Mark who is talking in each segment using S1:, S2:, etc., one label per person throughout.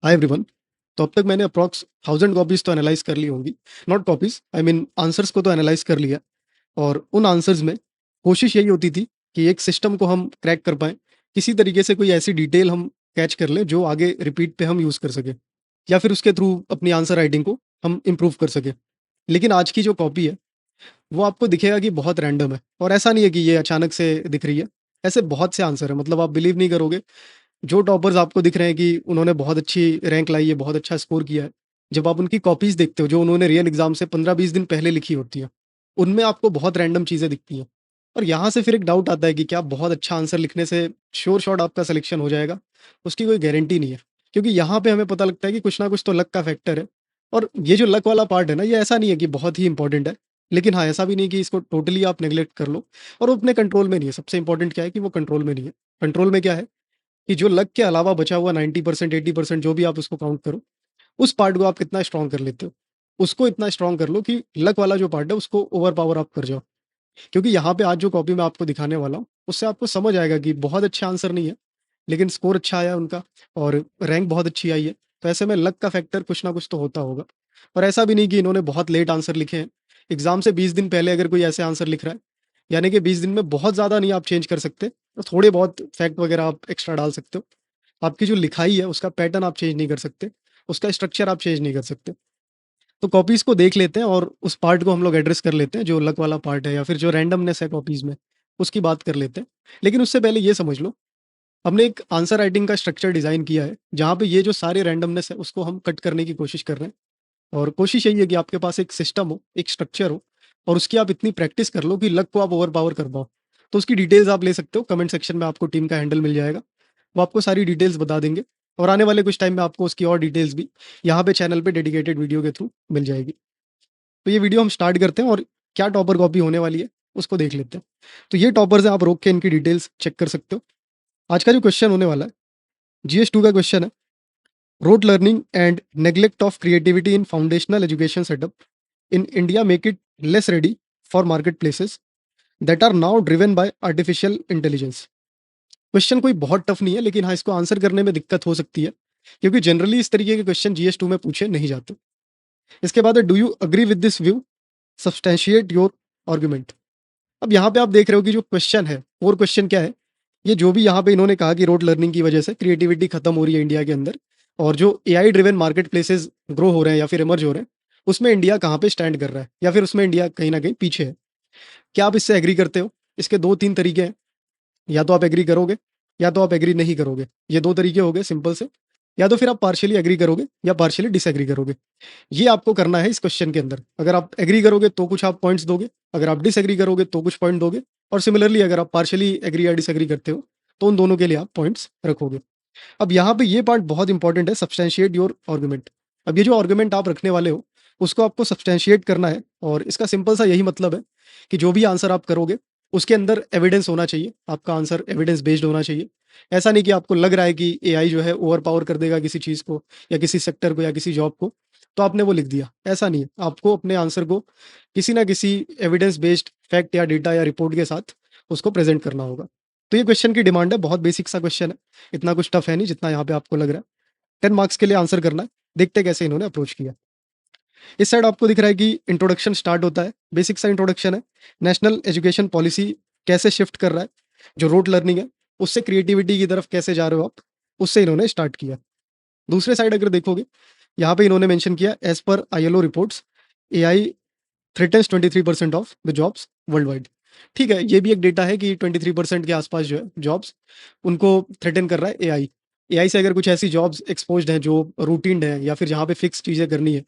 S1: Hi everyone. तो अब तक मैंने अप्रॉक्स 1000 कॉपीज़ तो एनालाइज़ कर ली होंगी। Not copies, I mean answers को तो एनालाइज़ कर लिया। और उन आंसर्स में कोशिश यही होती थी कि एक सिस्टम को हम क्रैक कर पाएँ। किसी तरीके से कोई ऐसी डिटेल हम कैच कर लें जो आगे रिपीट पे हम यूज़ कर सकें, या फिर उसके थ्रू अपनी आंसर राइटिंग को हम इम्प्रूव कर सकें। लेकिन आज की जो कॉपी है, वो आपको दिखेगा कि बहुत रैंडम है, और ऐसा नहीं है कि ये अचानक से दिख रही है। ऐसे बहुत से आंसर हैं, मतलब आप बिलीव नहीं करोगे। जो टॉपर्स आपको दिख रहे हैं कि उन्होंने बहुत अच्छी रैंक लाई है, बहुत अच्छा स्कोर किया है, जब आप उनकी कॉपीज़ देखते हो जो उन्होंने रियल एग्ज़ाम से 15-20 दिन पहले लिखी होती हैं, उनमें आपको बहुत रैंडम चीज़ें दिखती हैं। और यहाँ से फिर एक डाउट आता है कि क्या बहुत अच्छा आंसर लिखने से श्योर शॉट आपका सिलेक्शन हो जाएगा? उसकी कोई गारंटी नहीं है। क्योंकि यहाँ पे हमें पता लगता है कि कुछ ना कुछ तो लक का फैक्टर है। और ये जो लक वाला पार्ट है ना, ये ऐसा नहीं है कि बहुत ही इंपॉर्टेंट है। लेकिन हाँ, ऐसा भी नहीं कि इसको टोटली आप नेग्लेक्ट कर लो, और वो अपने कंट्रोल में नहीं है। सबसे इंपॉर्टेंट क्या है कि वो कंट्रोल में नहीं है। कंट्रोल में क्या है कि जो लक के अलावा बचा हुआ 90% 80% जो भी आप उसको काउंट करो, उस पार्ट को आप कितना स्ट्रॉन्ग कर लेते हो। उसको इतना स्ट्रॉन्ग कर लो कि लक वाला जो पार्ट है उसको ओवर पावर आप कर जाओ। क्योंकि यहाँ पे आज जो कॉपी मैं आपको दिखाने वाला हूँ, उससे आपको समझ आएगा कि बहुत अच्छा आंसर नहीं है, लेकिन स्कोर अच्छा आया उनका, और रैंक बहुत अच्छी आई है। तो ऐसे में लक का फैक्टर कुछ ना कुछ तो होता होगा। और ऐसा भी नहीं कि इन्होंने बहुत लेट आंसर लिखे हैं। एग्ज़ाम से 20 दिन पहले अगर कोई ऐसे आंसर लिख रहा है, यानी कि 20 दिन में बहुत ज़्यादा नहीं आप चेंज कर सकते, तो थोड़े बहुत फैक्ट वगैरह आप एक्स्ट्रा डाल सकते हो। आपकी जो लिखाई है उसका पैटर्न आप चेंज नहीं कर सकते, उसका स्ट्रक्चर आप चेंज नहीं कर सकते। तो कॉपीज़ को देख लेते हैं और उस पार्ट को हम लोग एड्रेस कर लेते हैं, जो लक वाला पार्ट है या फिर जो रैंडमनेस है कॉपीज़ में, उसकी बात कर लेते हैं। लेकिन उससे पहले ये समझ लो, हमने एक आंसर राइटिंग का स्ट्रक्चर डिज़ाइन किया है, जहाँ पे ये जो सारे रैंडमनेस है उसको हम कट करने की कोशिश कर रहे हैं। और कोशिश यही है कि आपके पास एक सिस्टम हो, एक स्ट्रक्चर हो, और उसकी आप इतनी प्रैक्टिस कर लो कि लक को आप ओवर पावर कर पाओ। तो उसकी डिटेल्स आप ले सकते हो, कमेंट सेक्शन में आपको टीम का हैंडल मिल जाएगा। वो आपको सारी डिटेल्स बता देंगे, और आने वाले कुछ टाइम में आपको उसकी और डिटेल्स भी यहाँ पे चैनल पे डेडिकेटेड वीडियो के थ्रू मिल जाएगी। तो ये वीडियो हम स्टार्ट करते हैं, और क्या टॉपर कॉपी होने वाली है, उसको देख लेते हैं। तो ये टॉपर्स हैं, आप रोक के इनकी डिटेल्स चेक कर सकते हो। आज का जो क्वेश्चन होने वाला है, जीएस 2 का क्वेश्चन है। Rote learning and neglect of creativity in foundational education setup in India make it less ready for market places that are now driven by artificial intelligence. Question कोई बहुत टफ नहीं है, लेकिन हाँ, इसको आंसर करने में दिक्कत हो सकती है, क्योंकि जनरली इस तरीके के क्वेश्चन जीएस 2 में पूछे नहीं जाते। इसके बाद है, do you agree with this view, substantiate your argument. अब यहाँ पे आप देख रहे हो कि जो क्वेश्चन है, कोर क्वेश्चन क्या है, ये जो भी यहाँ पे इन्होंने कहा कि रोड लर्निंग की वजह से क्रिएटिविटी खत्म हो रही है इंडिया के अंदर, और जो AI driven market places grow हो रहे हैं या फिर इमर्ज हो रहे हैं, उसमें इंडिया कहाँ पे स्टैंड कर रहा है, या फिर उसमें इंडिया कहीं ना कहीं पीछे है। क्या आप इससे एग्री करते हो? इसके दो तीन तरीके हैं। या तो आप एग्री करोगे, या तो आप एग्री नहीं करोगे। ये दो तरीके हो गए सिंपल से। या तो फिर आप पार्शियली एग्री करोगे, या पार्शियली डिसएग्री करोगे। ये आपको करना है इस क्वेश्चन के अंदर। अगर आप एग्री करोगे तो कुछ आप पॉइंट्स दोगे, अगर आप डिसएग्री करोगे तो कुछ पॉइंट दोगे, और सिमिलरली अगर आप पार्शियली एग्री या डिसएग्री करते हो, तो उन दोनों के लिए आप पॉइंट्स रखोगे। अब यहाँ पे ये पार्ट बहुत इंपॉर्टेंट है, सब्सटैंशिएट योर आर्गुमेंट। अब ये जो आर्गुमेंट आप रखने वाले हो, उसको आपको सब्सटैंशिएट करना है, और इसका सिंपल सा यही मतलब है कि जो भी आंसर आप करोगे, उसके अंदर एविडेंस होना चाहिए। आपका आंसर एविडेंस बेस्ड होना चाहिए। ऐसा नहीं कि आपको लग रहा है कि एआई जो है ओवर पावर कर देगा किसी चीज़ को, या किसी सेक्टर को, या किसी जॉब को, तो आपने वो लिख दिया। ऐसा नहीं है। आपको अपने आंसर को किसी ना किसी एविडेंस बेस्ड फैक्ट या डेटा या रिपोर्ट के साथ उसको प्रेजेंट करना होगा। तो ये क्वेश्चन की डिमांड है, बहुत बेसिक सा क्वेश्चन है। इतना कुछ टफ है नहीं जितना यहाँ पे आपको लग रहा है। 10 मार्क्स के लिए आंसर करना है। देखते हैं कैसे इन्होंने अप्रोच किया। इस साइड आपको दिख रहा है कि इंट्रोडक्शन स्टार्ट होता है। बेसिक सा इंट्रोडक्शन है। नेशनल एजुकेशन पॉलिसी कैसे शिफ्ट कर रहा है, जो रोट लर्निंग है उससे क्रिएटिविटी की तरफ कैसे जा रहे हो आप, उससे इन्होंने स्टार्ट किया। दूसरे साइड अगर देखोगे, यहाँ पे इन्होंने मेंशन किया, as per ILO reports AI threatens 23% of the jobs worldwide. ठीक है, ये भी एक डेटा है कि 23% के आसपास जो है जॉब्स, उनको थ्रेटन कर रहा है एआई। एआई से अगर कुछ ऐसी जॉब्स एक्सपोज्ड हैं जो रूटीन है, या फिर जहाँ पे फिक्स चीज़ें करनी है,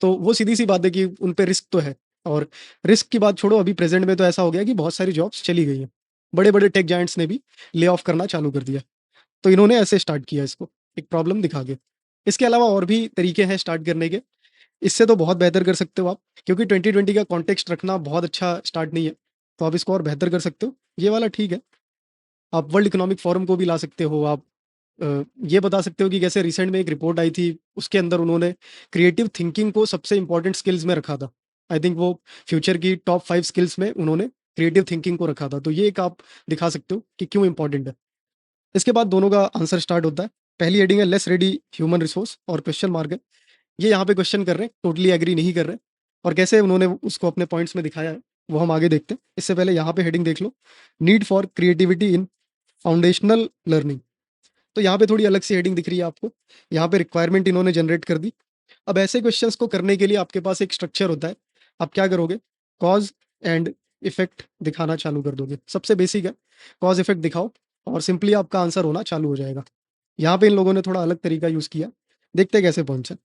S1: तो वो सीधी सी बात है कि उन पे रिस्क तो है। और रिस्क की बात छोड़ो, अभी प्रेजेंट में तो ऐसा हो गया कि बहुत सारी जॉब्स चली गई हैं। बड़े बड़े टेक जायंट्स ने भी ले ऑफ करना चालू कर दिया। तो इन्होंने ऐसे स्टार्ट किया इसको, एक प्रॉब्लम दिखा के। इसके अलावा और भी तरीके हैं स्टार्ट करने के। इससे तो बहुत बेहतर कर सकते हो आप, क्योंकि 2020 का कॉन्टेक्स्ट रखना बहुत अच्छा स्टार्ट नहीं है। तो आप इसको और बेहतर कर सकते हो। ये वाला ठीक है। आप वर्ल्ड इकोनॉमिक फोरम को भी ला सकते हो। आप ये बता सकते हो कि कैसे रिसेंट में एक रिपोर्ट आई थी, उसके अंदर उन्होंने क्रिएटिव थिंकिंग को सबसे इंपॉर्टेंट स्किल्स में रखा था। आई थिंक वो फ्यूचर की टॉप 5 स्किल्स में उन्होंने क्रिएटिव थिंकिंग को रखा था। तो ये एक आप दिखा सकते हो कि क्यों इंपॉर्टेंट है। इसके बाद दोनों का आंसर स्टार्ट होता है। पहली हेडिंग है लेस रेडी ह्यूमन रिसोर्स और क्वेश्चन मार्क है। ये यहाँ पे क्वेश्चन कर रहे हैं, टोटली एग्री नहीं कर रहे, और कैसे उन्होंने उसको अपने पॉइंट्स में दिखाया है वो हम आगे देखते हैं। इससे पहले यहाँ पे हेडिंग देख लो, need for creativity in foundational learning. तो यहाँ पे थोड़ी अलग सी हेडिंग दिख रही है आपको, यहाँ पे रिक्वायरमेंट इन्होंने जनरेट कर दी। अब ऐसे क्वेश्चंस को करने के लिए आपके पास एक स्ट्रक्चर होता है। आप क्या करोगे, कॉज एंड इफेक्ट दिखाना चालू कर दोगे। सबसे बेसिक है, कॉज इफेक्ट दिखाओ और सिंपली आपका आंसर होना चालू हो जाएगा। यहाँ पे इन लोगों ने थोड़ा अलग तरीका यूज़ किया, देखते हैं कैसे पॉइंट्स है।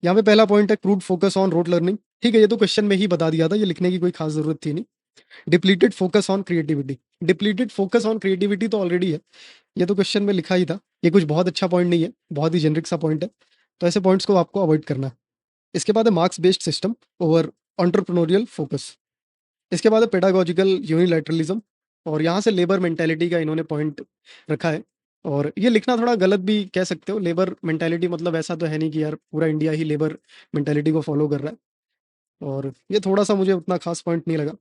S1: यहाँ पे पहला पॉइंट है crude focus on rote learning. ठीक है, ये तो क्वेश्चन में ही बता दिया था, ये लिखने की कोई खास जरूरत थी नहीं। Depleted focus on creativity, depleted focus on creativity तो ऑलरेडी है, ये तो क्वेश्चन में लिखा ही था। ये कुछ बहुत अच्छा पॉइंट नहीं है, बहुत ही जेनरिक सा पॉइंट है, तो ऐसे पॉइंट्स को आपको अवॉइड करना है। इसके बाद है marks based system over entrepreneurial focus. इसके बाद है पेडागोजिकल यूनिलैटरलिज्म, और यहाँ से लेबर मेंटालिटी का इन्होंने पॉइंट रखा है। और ये लिखना थोड़ा गलत भी कह सकते हो, लेबर मेंटालिटी मतलब ऐसा तो है नहीं कि यार पूरा इंडिया ही लेबर मेंटालिटी को फॉलो कर रहा है, और ये थोड़ा सा मुझे उतना खास पॉइंट नहीं लगा।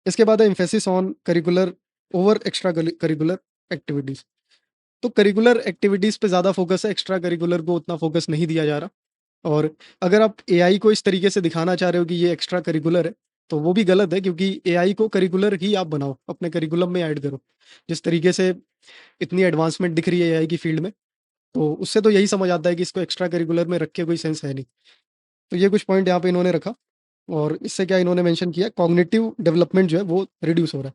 S1: इसके बाद है emphasis on curricular over extra curricular activities. तो करिकुलर एक्टिविटीज़ पे ज़्यादा फोकस है, एक्स्ट्रा करिकुलर को उतना फोकस नहीं दिया जा रहा। और अगर आप एआई को इस तरीके से दिखाना चाह रहे हो कि ये एक्स्ट्रा करिकुलर है, तो वो भी गलत है, क्योंकि एआई को करिकुलर ही आप बनाओ, अपने करिकुलम में ऐड करो। जिस तरीके से इतनी एडवांसमेंट दिख रही है एआई की फील्ड में, तो उससे तो यही समझ आता है कि इसको एक्स्ट्रा करिकुलर में रख के कोई सेंस है नहीं। तो ये कुछ पॉइंट यहाँ पे इन्होंने रखा, और इससे क्या इन्होंने मेंशन किया, कॉग्निटिव डेवलपमेंट जो है वो रिड्यूस हो रहा है।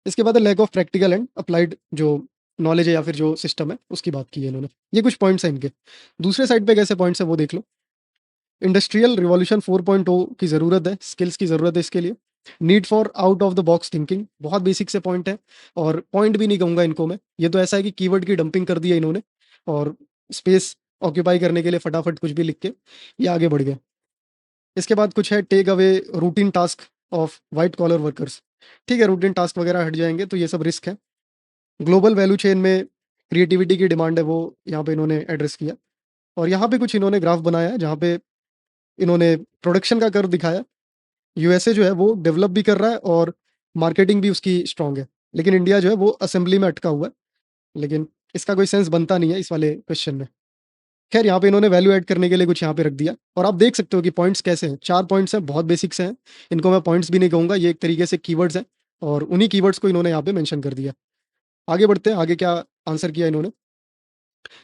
S1: इसके बाद lack of practical and applied जो नॉलेज है या फिर जो सिस्टम है उसकी बात की है इन्होंने। ये कुछ पॉइंट्स हैं इनके। दूसरे साइड पे कैसे पॉइंट्स है वो देख लो। इंडस्ट्रियल रिवॉल्यूशन 4.0 की ज़रूरत है, स्किल्स की ज़रूरत है इसके लिए। Need for out of the box thinking, बहुत बेसिक से पॉइंट है, और पॉइंट भी नहीं कहूँगा इनको मैं, ये तो ऐसा है कि कीवर्ड की डंपिंग कर दी है इन्होंने, और स्पेस ऑक्यूपाई करने के लिए फटाफट कुछ भी लिख के ये आगे बढ़ गए। इसके बाद कुछ है take away routine task of white collar workers. ठीक है, रूटीन टास्क वगैरह हट जाएंगे तो ये सब रिस्क है। ग्लोबल वैल्यू चेन में क्रिएटिविटी की डिमांड है, वो यहाँ पे इन्होंने एड्रेस किया। और यहाँ पे कुछ इन्होंने ग्राफ बनाया है जहाँ पे इन्होंने प्रोडक्शन का कर्व दिखाया। यूएसए जो है वो डेवलप भी कर रहा है और मार्केटिंग भी उसकी स्ट्रांग है, लेकिन इंडिया जो है वो असेंबली में अटका हुआ है। लेकिन इसका कोई सेंस बनता नहीं है इस वाले क्वेश्चन में। खैर, यहाँ पे इन्होंने वैल्यू ऐड करने के लिए कुछ यहाँ पे रख दिया, और आप देख सकते हो कि पॉइंट्स कैसे हैं। 4 पॉइंट्स हैं, बहुत बेसिक से हैं, इनको मैं पॉइंट्स भी नहीं कहूँगा, ये एक तरीके से कीवर्ड्स हैं, और उन्हीं कीवर्ड्स को इन्होंने यहाँ पे मेंशन कर दिया। आगे बढ़ते हैं, आगे क्या आंसर किया इन्होंने।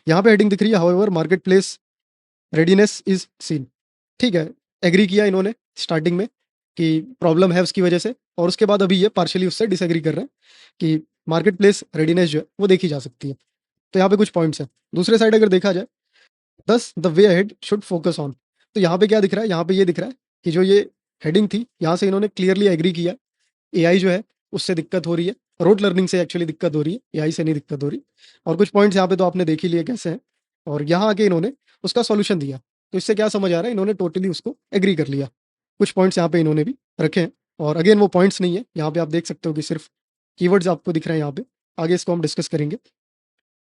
S1: यहाँ पे हेडिंग दिख रही है, however market place readiness is seen. ठीक है, एग्री किया इन्होंने स्टार्टिंग में कि प्रॉब्लम है उसकी वजह से, और उसके बाद अभी ये पार्शियली उससे डिसएग्री कर रहे हैं कि मार्केट प्लेस रेडीनेस जो है वो देखी जा सकती है। तो यहाँ पे कुछ पॉइंट्स हैं। दूसरे साइड अगर देखा जाए, दस the way ahead should focus on. तो यहाँ पे क्या दिख रहा है, यहाँ पे ये दिख रहा है कि जो ये हेडिंग थी यहाँ से इन्होंने क्लियरली एग्री किया, एआई जो है उससे दिक्कत हो रही है, रोट लर्निंग से एक्चुअली दिक्कत हो रही है, एआई से नहीं दिक्कत हो रही। और कुछ पॉइंट्स यहाँ पे तो आपने देख ही लिए कैसे हैं, और यहाँ आके इन्होंने उसका सॉल्यूशन दिया। तो इससे क्या समझ आ रहा है, इन्होंने टोटली उसको एग्री कर लिया। कुछ पॉइंट्स यहाँ पे इन्होंने भी रखे हैं, और अगेन वो पॉइंट्स नहीं है, यहाँ पे आप देख सकते हो कि सिर्फ कीवर्ड्स आपको दिख रहे हैं यहाँ पे। आगे इसको हम डिस्कस करेंगे।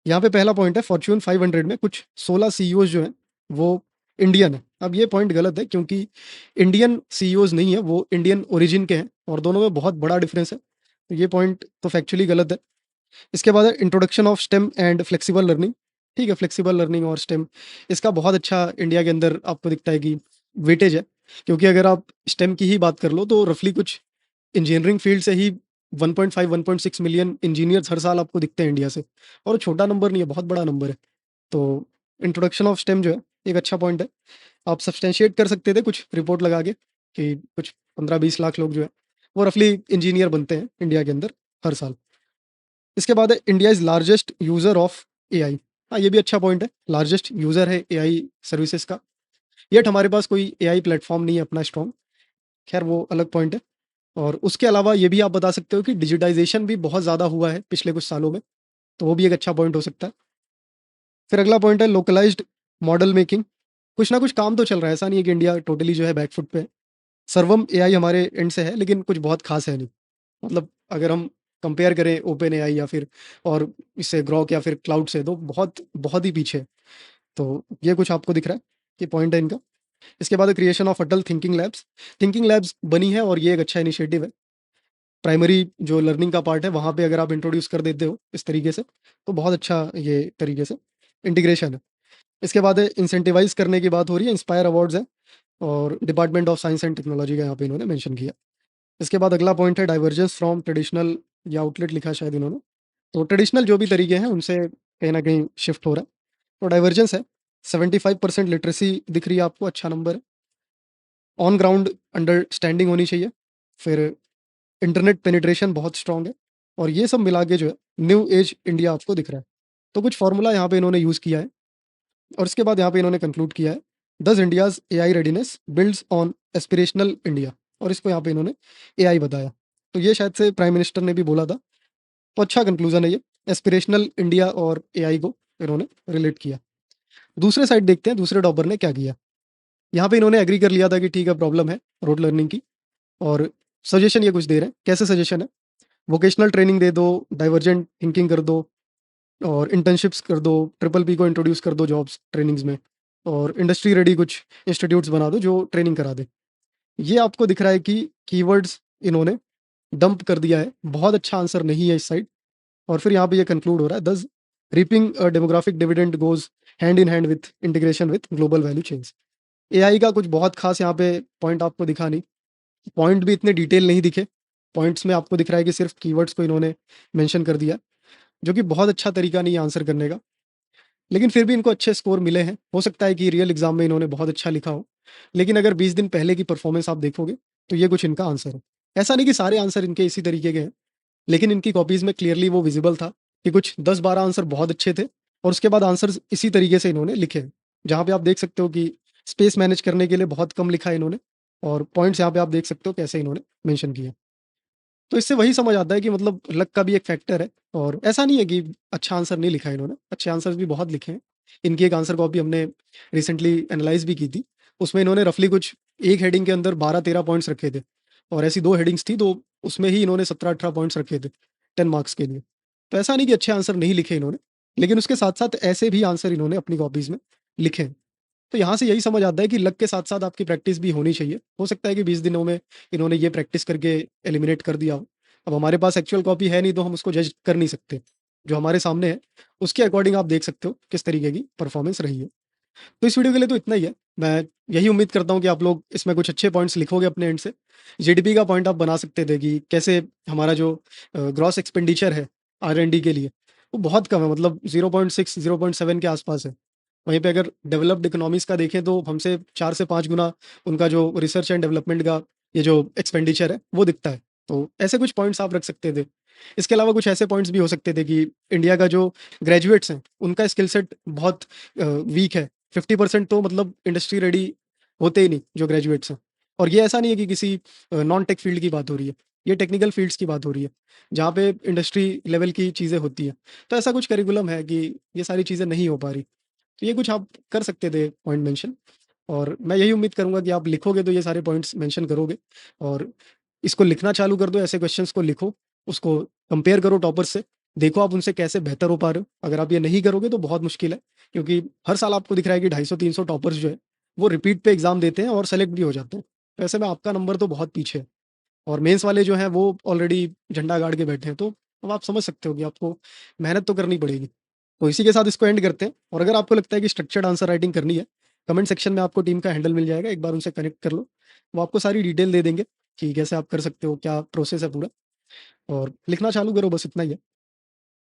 S1: यहाँ पे पहला पॉइंट है, फॉर्च्यून 500 में कुछ 16 सीईओज जो हैं वो इंडियन है। अब ये पॉइंट गलत है, क्योंकि इंडियन सीईओज नहीं है, वो इंडियन ओरिजिन के हैं, और दोनों में बहुत बड़ा डिफरेंस है। तो ये पॉइंट तो फैक्चुअली गलत है। इसके बाद है introduction of stem and flexible learning. ठीक है, फ्लेक्सिबल लर्निंग और स्टेम, इसका बहुत अच्छा इंडिया के अंदर आपको दिखता है कि वेटेज है। क्योंकि अगर आप स्टेम की ही बात कर लो तो रफली कुछ इंजीनियरिंग फील्ड से ही 1.5 1.6 मिलियन इंजीनियर्स हर साल आपको दिखते हैं इंडिया से, और छोटा नंबर नहीं है, बहुत बड़ा नंबर है। तो इंट्रोडक्शन ऑफ स्टेम जो है एक अच्छा पॉइंट है। आप सब्सटेंशिएट कर सकते थे कुछ रिपोर्ट लगा के कि कुछ 15-20 लाख लोग जो है वो रफली इंजीनियर बनते हैं इंडिया के अंदर हर साल। इसके बाद है India is largest user of AI. हाँ, ये भी अच्छा पॉइंट है, लार्जेस्ट यूजर है एआई सर्विसेज का। येट हमारे पास कोई एआई प्लेटफॉर्म नहीं है अपना स्ट्रॉन्ग। खैर, वो अलग पॉइंट है। और उसके अलावा ये भी आप बता सकते हो कि डिजिटाइजेशन भी बहुत ज़्यादा हुआ है पिछले कुछ सालों में, तो वो भी एक अच्छा पॉइंट हो सकता है। फिर अगला पॉइंट है लोकलाइज्ड मॉडल मेकिंग। कुछ ना कुछ काम तो चल रहा है, ऐसा नहीं है कि इंडिया टोटली जो है बैकफुट पे है। सर्वम एआई हमारे एंड से है, लेकिन कुछ बहुत खास है नहीं। मतलब अगर हम कंपेयर करें ओपन एआई या फिर और इससे ग्रॉक या फिर क्लाउड से, तो बहुत बहुत ही पीछे है। तो ये कुछ आपको दिख रहा है कि पॉइंट है इनका। इसके बाद creation of Atal thinking labs. Thinking labs बनी है, और ये एक अच्छा इनिशिएटिव है। प्राइमरी जो लर्निंग का पार्ट है वहाँ पे अगर आप इंट्रोड्यूस कर देते हो इस तरीके से, तो बहुत अच्छा ये तरीके से। इंटीग्रेशन है। इसके बाद है इंसेंटिवाइज़ करने की बात हो रही है, इंस्पायर अवार्ड्स है और department of science and technology का यहाँ पे इन्होंने मेंशन किया। इसके बाद अगला पॉइंट है डाइवर्जेंस फ्रॉम ट्रेडिशनल या आउटलेट लिखा है शायद इन्होंने। तो ट्रेडिशनल जो भी तरीके हैं उनसे कहीं न कहीं शिफ्ट हो रहा है। तो डाइवर्जेंस है, 75% लिटरेसी दिख रही है आपको, अच्छा नंबर है। ऑन ग्राउंड अंडरस्टैंडिंग होनी चाहिए, फिर इंटरनेट पेनिट्रेशन बहुत स्ट्रॉन्ग है और ये सब मिला के जो है न्यू एज इंडिया आपको दिख रहा है। तो कुछ फ़ॉर्मूला यहाँ पे इन्होंने यूज़ किया है और इसके बाद यहाँ पे इन्होंने कंक्लूड किया है, "दस India's AI readiness builds on aspirational India" और इसको यहाँ पे इन्होंने एआई बताया। तो ये शायद से प्राइम मिनिस्टर ने भी बोला था, तो अच्छा कंक्लूज़न है ये, एस्पिरेशनल इंडिया और एआई को इन्होंने रिलेट किया। दूसरे साइड देखते हैं दूसरे टॉपर ने क्या किया। यहाँ पे इन्होंने एग्री कर लिया था कि ठीक है प्रॉब्लम है रोड लर्निंग की और सजेशन ये कुछ दे रहे हैं। कैसे सजेशन है? वोकेशनल ट्रेनिंग दे दो, डाइवर्जेंट थिंकिंग कर दो और इंटर्नशिप्स कर दो, ट्रिपल पी को इंट्रोड्यूस कर दो जॉब्स ट्रेनिंग्स में और इंडस्ट्री रेडी कुछ इंस्टीट्यूट्स बना दो जो ट्रेनिंग करा दे। ये आपको दिख रहा है कि कीवर्ड्स इन्होंने डंप कर दिया है, बहुत अच्छा आंसर नहीं है इस साइड और फिर यहाँ पे ये कंक्लूड हो रहा है, "दस reaping a demographic dividend goes hand in hand with integration with global value chains." AI का कुछ बहुत खास यहाँ पे पॉइंट आपको दिखा नहीं, पॉइंट भी इतने डिटेल नहीं दिखे। पॉइंट्स में आपको दिख रहा है कि सिर्फ़ कीवर्ड्स को इन्होंने मेंशन कर दिया, जो कि बहुत अच्छा तरीका नहीं है आंसर करने का। लेकिन फिर भी इनको अच्छे स्कोर मिले हैं। हो सकता है कि रियल एग्ज़ाम में इन्होंने बहुत अच्छा लिखा हो। लेकिन अगर 20 दिन पहले की परफ़ॉर्मेंस आप देखोगे, तो ये कुछ इनका आंसर है। ऐसा नहीं कि सारे आंसर इनके इसी तरीके के हैं, लेकिन इनकी कॉपीज़ में क्लियरली वो विज़िबल था कि कुछ 10-12 आंसर बहुत अच्छे थे और उसके बाद आंसर्स इसी तरीके से इन्होंने लिखे हैं। जहाँ पे आप देख सकते हो कि स्पेस मैनेज करने के लिए बहुत कम लिखा है इन्होंने और पॉइंट्स यहाँ पे आप देख सकते हो कैसे इन्होंने मेंशन किए हैं। तो इससे वही समझ आता है कि मतलब लक का भी एक फैक्टर है और ऐसा नहीं है कि अच्छा आंसर नहीं लिखा है इन्होंने, अच्छे आंसर्स भी बहुत लिखे हैं। इनकी एक आंसर कॉपी हमने रिसेंटली एनालाइज़ भी की थी। उसमें इन्होंने रफली कुछ एक हेडिंग के अंदर 12-13 पॉइंट्स रखे थे और ऐसी 2 हेडिंग्स थी, तो उसमें ही इन्होंने 17-18 पॉइंट्स रखे थे 10 मार्क्स के लिए। तो ऐसा नहीं कि अच्छे आंसर नहीं लिखे इन्होंने, लेकिन उसके साथ-साथ ऐसे भी आंसर इन्होंने अपनी कॉपीज़ में लिखे हैं। तो यहाँ से यही समझ आता है कि लक के साथ-साथ आपकी प्रैक्टिस भी होनी चाहिए। हो सकता है कि 20 दिनों में इन्होंने ये प्रैक्टिस करके एलिमिनेट कर दिया हो। अब हमारे पास एक्चुअल कॉपी है नहीं तो हम उसको जज कर नहीं सकते। जो हमारे सामने है, उसके अकॉर्डिंग आप देख सकते हो किस तरीके की परफॉर्मेंस रही है। तो इस वीडियो के लिए तो इतना ही है। मैं यही उम्मीद करता हूँ कि आप लोग इसमें कुछ अच्छे पॉइंट्स लिखोगे अपने एंड से। जीडीपी का पॉइंट आप बना सकते थे कि कैसे हमारा जो ग्रॉस एक्सपेंडिचर है आर-एन-डी के लिए, वो बहुत कम है, मतलब 0.6 0.7 के आसपास है। वहीं पे अगर डेवलप्ड इकोनॉमीज़ का देखें तो हमसे 4 से 5 गुना उनका जो रिसर्च एंड डेवलपमेंट का ये जो एक्सपेंडिचर है, वो दिखता है। तो ऐसे कुछ पॉइंट्स आप रख सकते थे। इसके अलावा कुछ ऐसे पॉइंट्स भी हो सकते थे कि इंडिया का जो ग्रेजुएट्स हैं, उनका स्किल सेट बहुत वीक है। 50% तो मतलब इंडस्ट्री रेडी होते ही नहीं जो ग्रेजुएट्स हैं। और ये ऐसा नहीं है कि किसी नॉन टेक फील्ड की बात हो रही है, ये टेक्निकल फील्ड्स की बात हो रही है, जहाँ पे इंडस्ट्री लेवल की चीज़ें होती हैं। तो ऐसा कुछ करिकुलम है कि ये सारी चीज़ें नहीं हो पा रही। तो ये कुछ आप कर सकते थे पॉइंट मेंशन और मैं यही उम्मीद करूँगा कि आप लिखोगे तो ये सारे पॉइंट्स मेंशन करोगे और इसको लिखना चालू कर दो, ऐसे क्वेश्चंस को लिखो, उसको कंपेयर करो टॉपर्स से, देखो आप उनसे कैसे बेहतर हो पा रहे हो। अगर आप ये नहीं करोगे तो बहुत मुश्किल है, क्योंकि हर साल आपको दिख रहा है कि 250-300 टॉपर्स जो है, वो रिपीट पे एग्ज़ाम देते हैं और सेलेक्ट भी हो जाते हैं। तो ऐसे में आपका नंबर तो बहुत पीछे है और मेंस वाले जो हैं वो ऑलरेडी झंडा गाड़ के बैठे हैं, तो अब आप समझ सकते हो कि आपको मेहनत तो करनी पड़ेगी। तो इसी के साथ इसको एंड करते हैं और अगर आपको लगता है कि स्ट्रक्चर्ड आंसर राइटिंग करनी है, कमेंट सेक्शन में आपको टीम का हैंडल मिल जाएगा, एक बार उनसे कनेक्ट कर लो। वो आपको सारी डिटेल दे देंगे कि कैसे आप कर सकते हो, क्या प्रोसेस है पूरा और लिखना चालू करो, बस इतना ही है।